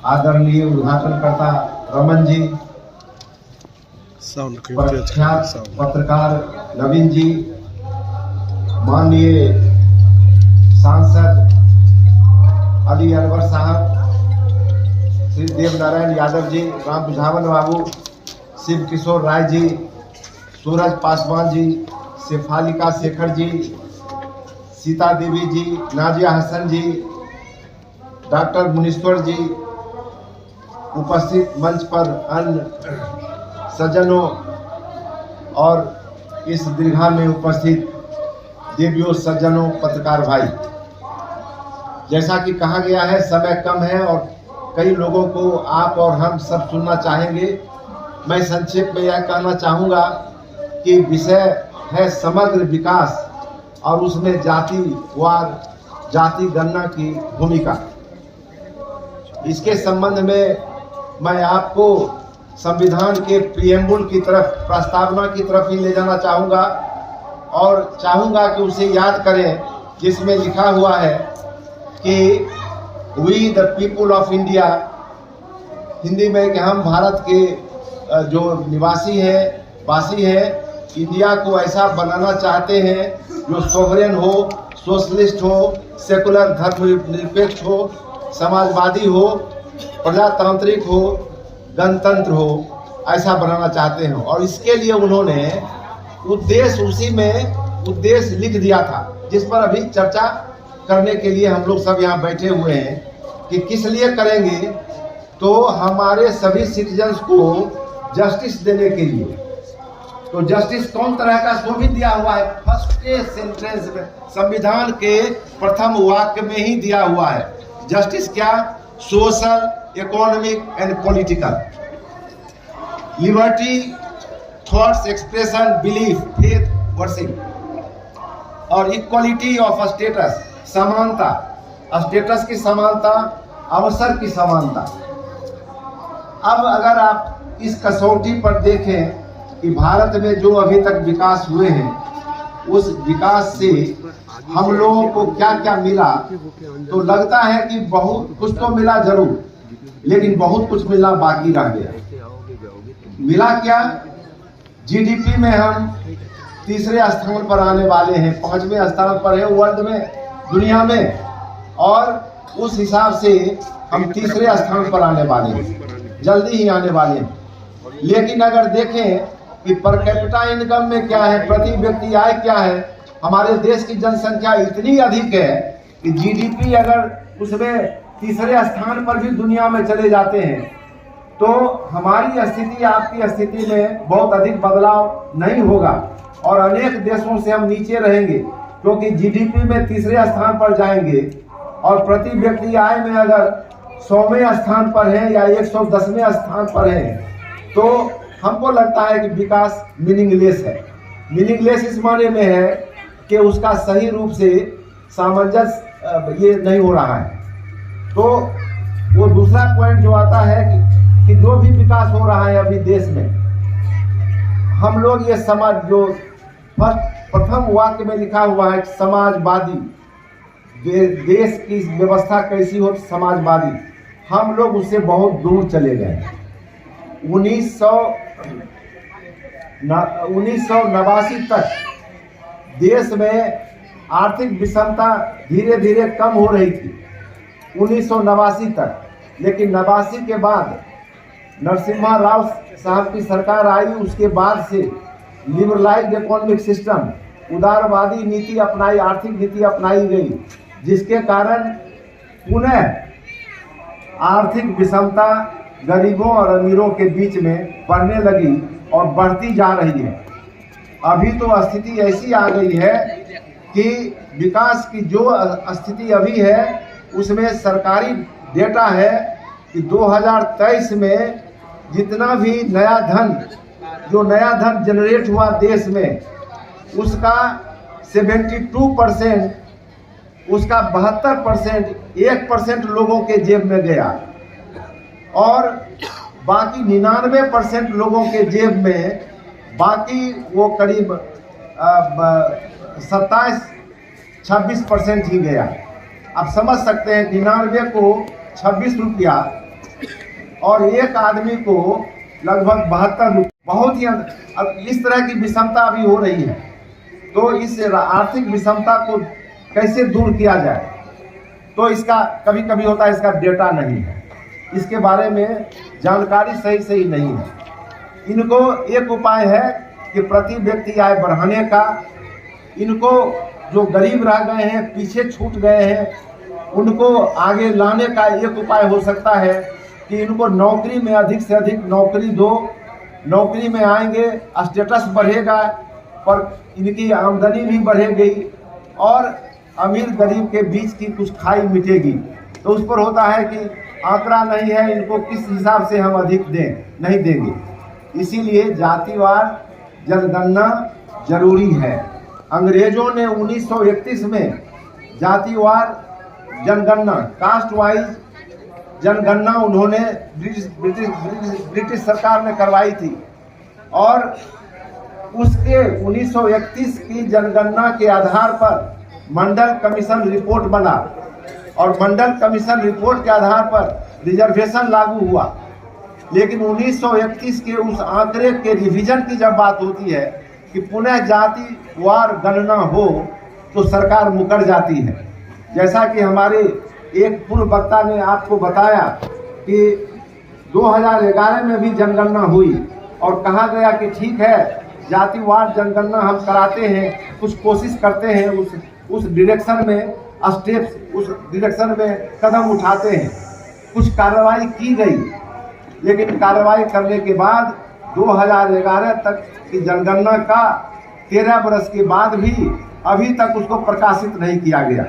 आदरणीय उद्घाटनकर्ता रमन जी, प्रख्यात पत्रकार नवीन जी, माननीय सांसद अली अनवर साहब, श्री देव नारायण यादव जी, राम बुझावन बाबू, शिव किशोर राय जी, सूरज पासवान जी, शेफालिका शेखर जी, सीता देवी जी, नाजिया हसन जी, डॉक्टर मुनीश्वर जी, उपस्थित मंच पर अन्य सज्जनों और इस दीर्घा में उपस्थित देवियों, सज्जनों, पत्रकार भाई, जैसा कि कहा गया है समय कम है और कई लोगों को आप और हम सब सुनना चाहेंगे। मैं संक्षेप में यह कहना चाहूँगा कि विषय है समग्र विकास और उसमें जातिवार, जाति गणना की भूमिका। इसके संबंध में मैं आपको संविधान के प्रीएम्बुल की तरफ, प्रस्तावना की तरफ ही ले जाना चाहूँगा और चाहूँगा कि उसे याद करें, जिसमें लिखा हुआ है कि we the people of India, Hindi में कि हम भारत के जो निवासी हैं, वासी हैं, इंडिया को ऐसा बनाना चाहते हैं जो सोवरेन हो, सोशलिस्ट हो, सेकुलर धर्मनिरपेक्ष हो, समाजवादी हो, प्रजातांत्रिक हो, गणतंत्र हो, ऐसा बनाना चाहते हैं। और इसके लिए उन्होंने उद्देश्य, उसी में उद्देश्य लिख दिया था, जिस पर अभी चर्चा करने के लिए हम लोग सब यहाँ बैठे हुए हैं कि किस लिए करेंगे। तो हमारे सभी सिटीजन्स को जस्टिस देने के लिए। तो जस्टिस कौन तरह का, सो भी दिया हुआ है फर्स्ट सेंटेंस में, संविधान के प्रथम वाक्य में ही दिया हुआ है। जस्टिस क्या? Social, economic and political, liberty, thoughts expression, belief, faith, worship, और इक्वलिटी ऑफ स्टेटस, समानता, स्टेटस की समानता, अवसर की समानता। अब अगर आप इस कसौटी पर देखें कि भारत में जो अभी तक विकास हुए हैं, उस विकास से हम लोगों को क्या क्या मिला, तो लगता है कि बहुत कुछ तो मिला जरूर, लेकिन बहुत कुछ मिलना बाकी रह गया। मिला क्या? जीडीपी में हम तीसरे स्थान पर आने वाले हैं, 5वें स्थान पर है वर्ल्ड में, दुनिया में, और उस हिसाब से हम तीसरे स्थान पर आने वाले हैं, जल्दी ही आने वाले हैं। लेकिन अगर देखें कि पर कैपिटा इनकम में क्या है, प्रति व्यक्ति आय क्या है, हमारे देश की जनसंख्या इतनी अधिक है कि जीडीपी अगर उसमें तीसरे स्थान पर भी दुनिया में चले जाते हैं, तो हमारी स्थिति, आपकी स्थिति में बहुत अधिक बदलाव नहीं होगा और अनेक देशों से हम नीचे रहेंगे, क्योंकि जीडीपी में तीसरे स्थान पर जाएंगे और प्रति व्यक्ति आय में अगर 100वें स्थान पर है या 110वें स्थान पर है, तो हमको लगता है कि विकास मीनिंगलेस है। मीनिंगलेस इस माने में है कि उसका सही रूप से सामंजस्य ये नहीं हो रहा है। तो वो दूसरा पॉइंट जो आता है कि जो भी विकास हो रहा है अभी देश में, हम लोग ये समाज, जो प्रथम वाक्य में लिखा हुआ है समाजवादी, देश की व्यवस्था कैसी हो, समाजवादी, हम लोग उससे बहुत दूर चले गए। 1989 तक देश में आर्थिक विषमता धीरे धीरे कम हो रही थी, 1989 तक। लेकिन 89 के बाद नरसिम्हा राव साहब की सरकार आई, उसके बाद से लिबरलाइज्ड इकोनॉमिक सिस्टम, उदारवादी नीति अपनाई, आर्थिक नीति अपनाई गई, जिसके कारण पुनः आर्थिक विषमता गरीबों और अमीरों के बीच में बढ़ने लगी और बढ़ती जा रही है। अभी तो स्थिति ऐसी आ गई है कि विकास की जो स्थिति अभी है, उसमें सरकारी डेटा है कि 2023 में जितना भी नया धन, जो नया धन जनरेट हुआ देश में, उसका 72%, उसका 72% 1% लोगों के जेब में गया और बाकी 99% लोगों के जेब में, बाकी वो करीब 27-26% ही गया। आप समझ सकते हैं 99 को 26 रुपया और एक आदमी को लगभग 72। बहुत ही अब इस तरह की विषमता अभी हो रही है, तो इस आर्थिक विषमता को कैसे दूर किया जाए, तो इसका कभी कभी होता है इसका डेटा नहीं है, इसके बारे में जानकारी सही नहीं है। इनको एक उपाय है कि प्रति व्यक्ति आय बढ़ाने का, इनको जो गरीब रह गए हैं, पीछे छूट गए हैं, उनको आगे लाने का एक उपाय हो सकता है कि इनको नौकरी में अधिक से अधिक नौकरी दो। नौकरी में आएंगे, स्टेटस बढ़ेगा, पर इनकी आमदनी भी बढ़ेगी और अमीर गरीब के बीच की कुछ खाई मिटेगी। तो उस पर होता है कि आंकड़ा नहीं है, इनको किस हिसाब से हम अधिक दें, नहीं देंगे। इसीलिए जातिवार जनगणना जरूरी है। अंग्रेजों ने 1931 में जातिवार जनगणना, कास्ट वाइज जनगणना उन्होंने ब्रिटिश सरकार ने करवाई थी, और उसके 1931 की जनगणना के आधार पर मंडल कमीशन रिपोर्ट बना, और मंडल कमीशन रिपोर्ट के आधार पर रिजर्वेशन लागू हुआ। लेकिन 1931 के उस आंकड़े के रिवीजन की जब बात होती है कि पुनः जातिवार गणना हो, तो सरकार मुकर जाती है। जैसा कि हमारे एक पूर्व वक्ता ने आपको बताया कि 2011 में भी जनगणना हुई और कहा गया कि ठीक है, जातिवार जनगणना हम कराते हैं, कुछ कोशिश करते हैं, उस डायरेक्शन में स्टेप्स, उस डायरेक्शन में कदम उठाते हैं। कुछ कार्रवाई की गई, लेकिन कार्रवाई करने के बाद 2011 तक की जनगणना का 13 बरस के बाद भी अभी तक उसको प्रकाशित नहीं किया गया।